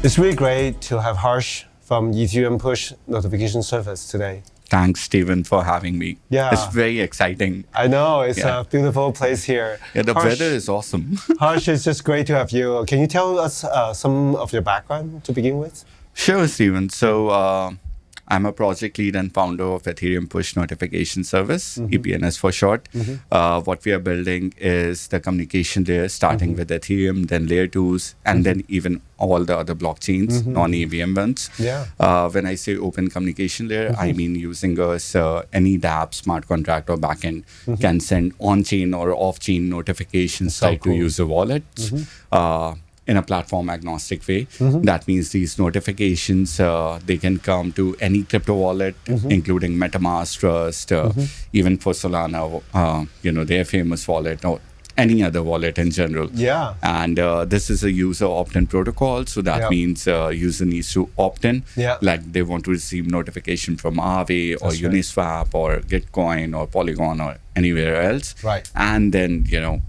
It's really great to have Harsh from Ethereum Push Notification Service today. Thanks, Stephen, for having me. Yeah. It's very exciting. I know, it's a beautiful place here. Yeah, the Harsh, weather is awesome. Harsh, it's just great to have you. Can you tell us some of your background to begin with? Sure, Stephen. So I'm a project lead and founder of Ethereum Push Notification Service, EPNS for short. What we are building is the communication layer, starting with Ethereum, then layer 2s, and then even all the other blockchains, non-EVM ones. Yeah. When I say open communication layer, I mean using us, any dApp, smart contract, or backend can send on-chain or off-chain notifications So tied cool. to user wallets. In a platform agnostic way. That means these notifications, they can come to any crypto wallet, including MetaMask, Trust, even for Solana, their famous wallet, or any other wallet in general. Yeah. And this is a user opt-in protocol. So that means user needs to opt in. Yeah. Like they want to receive notification from Aave or That's right. Uniswap or Gitcoin or Polygon or anywhere else. Right. And then,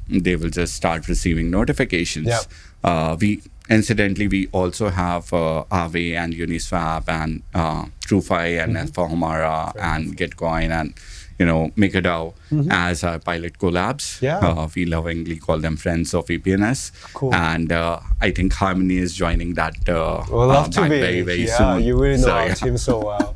they will just start receiving notifications. Yeah. We also have Aave and Uniswap and TrueFi and Alpha and Gitcoin and MakerDAO as our pilot collabs. Yeah. We lovingly call them friends of EPNS. Cool. And I think Harmony is joining that We'll love to back be. very, very yeah, soon. you really know So, our yeah. team so well.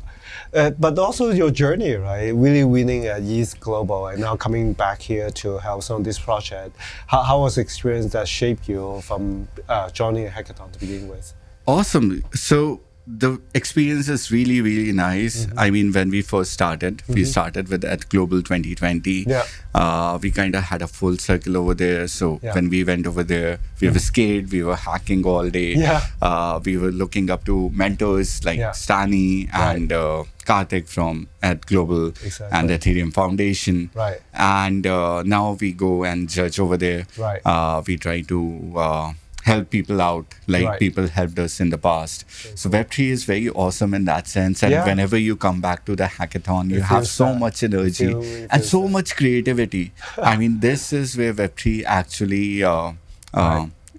But also your journey, right? Really winning at ETH Global and now coming back here to help some of this project. How was the experience that shaped you from joining a hackathon to begin with? Awesome. So the experience is really, really nice. I mean, when we first started, we started with at Global 2020. Yeah. We kind of had a full circle over there. So Yeah. when we went over there, we were scared. We were hacking all day. Yeah. We were looking up to mentors like Yeah. Stani and Karthik from at Global Exactly. and Ethereum Foundation. Right. And now we go and judge over there. Right. We try to help people out like Right. people helped us in the past. So Web3 is very awesome in that sense. And Yeah. whenever you come back to the hackathon, you have feels so that. much energy It and feels so that. much creativity. I mean, this is where Web3 actually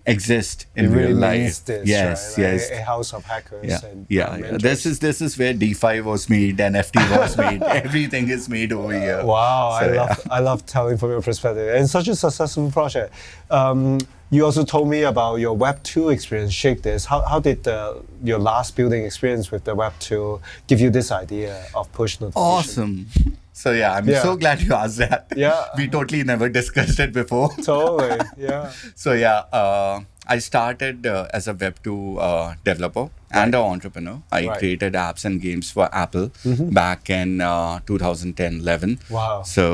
exists It in really real means life. this, Yes, right? yes. A house of hackers Yeah, and yeah. mentors. This is where DeFi was made, NFT was made. Everything is made over here. Wow, So, I love telling from your perspective. And such a successful project. You also told me about your Web 2 experience, Shake This. How did your last building experience with the Web 2 give you this idea of push notification? Awesome. So yeah, I'm Yeah. so glad you asked that. Yeah. We totally never discussed it before. Totally, yeah. So yeah, I started as a Web2 developer and an entrepreneur. I Right. created apps and games for Apple back in 2010-11. Wow. So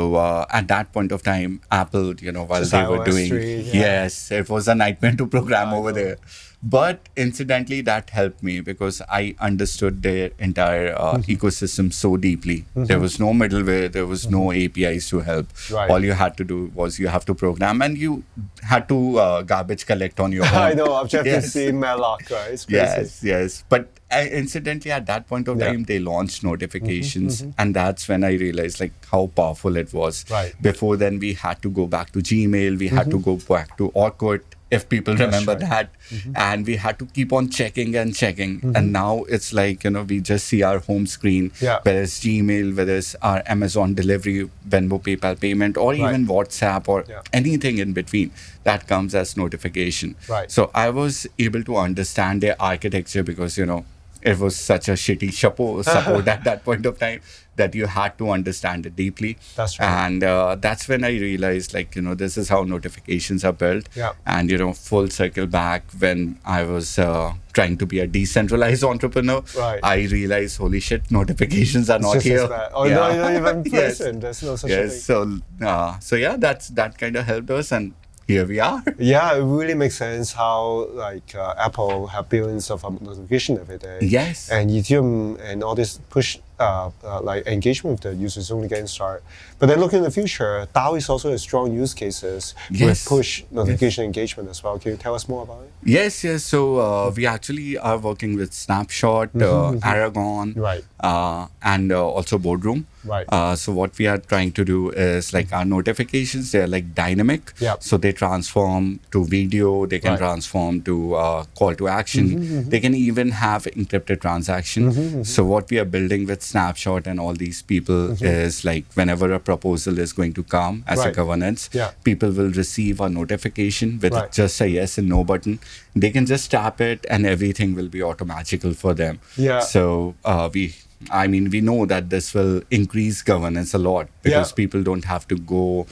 at that point of time, Apple, while Just they were iOS doing, 3, yeah. yes, it was a nightmare to program over there. But incidentally, that helped me because I understood their entire ecosystem so deeply. There was no middleware, there was no APIs to help. Right. All you had to do was you have to program and you had to garbage collect on your own. I know, Objective-C, Yes. Malloc, right? It's crazy. Yes, yes. But incidentally, at that point of Yeah. time, they launched notifications. And that's when I realized like how powerful it was. Right. Before then, we had to go back to Gmail. We had to go back to Orkut, if people remember right. that. And we had to keep on checking and checking. And now it's like, we just see our home screen, Yeah. whether it's Gmail, whether it's our Amazon delivery, Venmo, PayPal payment, or even WhatsApp or Yeah. anything in between that comes as notification. Right. So I was able to understand their architecture because, it was such a shitty support at that point of time that you had to understand it deeply. That's right. And that's when I realized, this is how notifications are built. Yeah. And, full circle back when I was trying to be a decentralized entrepreneur, Right. I realized, holy shit, notifications are It's not just here. as bad. Oh, no, you're not even Yes. present. There's no such Yes. thing. So yeah, that kind of helped us. And here we are. Yeah, it really makes sense how Apple have billions of notification every day. Yes. And Ethereum and all this push engagement with the users only getting started. But then looking in the future, DAO is also a strong use cases with Yes. push notification engagement as well. Can you tell us more about it? Yes. So we actually are working with Snapshot, Aragon, Right. and also Boardroom. Right. So what we are trying to do is like our notifications, they're like dynamic. Yep. So they transform to video, they can Right. transform to call to action. They can even have encrypted transaction. So what we are building with Snapshot and all these people is like whenever a proposal is going to come as a Right. governance, Yeah. people will receive a notification with Right. just a yes and no button. They can just tap it and everything will be automatical for them. Yeah. So we know that this will increase governance a lot because Yeah. people don't have to go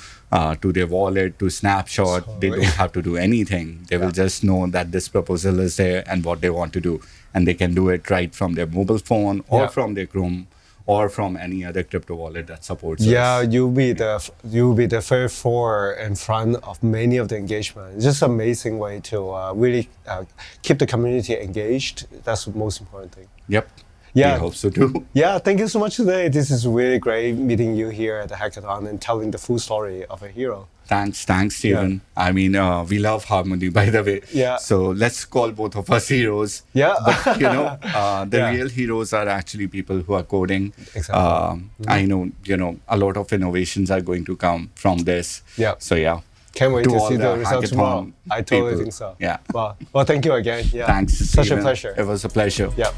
to their wallet, to Snapshot. They don't have to do anything. They will just know that this proposal is there and what they want to do. And they can do it right from their mobile phone or Yeah. from their Chrome or from any other crypto wallet that supports Yeah, us. you'll be the very forward in front of many of the engagement. It's just an amazing way to really keep the community engaged. That's the most important thing. Yep. Yeah. We hope so too. Yeah, thank you so much today. This is really great meeting you here at the hackathon and telling the full story of a hero. Thanks, Stephen. I mean, we love Harmony, by the way. Yeah. So let's call both of us heroes. Yeah. But, the Yeah. real heroes are actually people who are coding. Exactly. I know, a lot of innovations are going to come from this. Yeah. So, yeah. Can't wait To to all see the the results hackathon tomorrow. I totally people. think so. Yeah. Well, thank you again. Yeah. Thanks, Such a Stephen. pleasure. It was a pleasure. Yeah.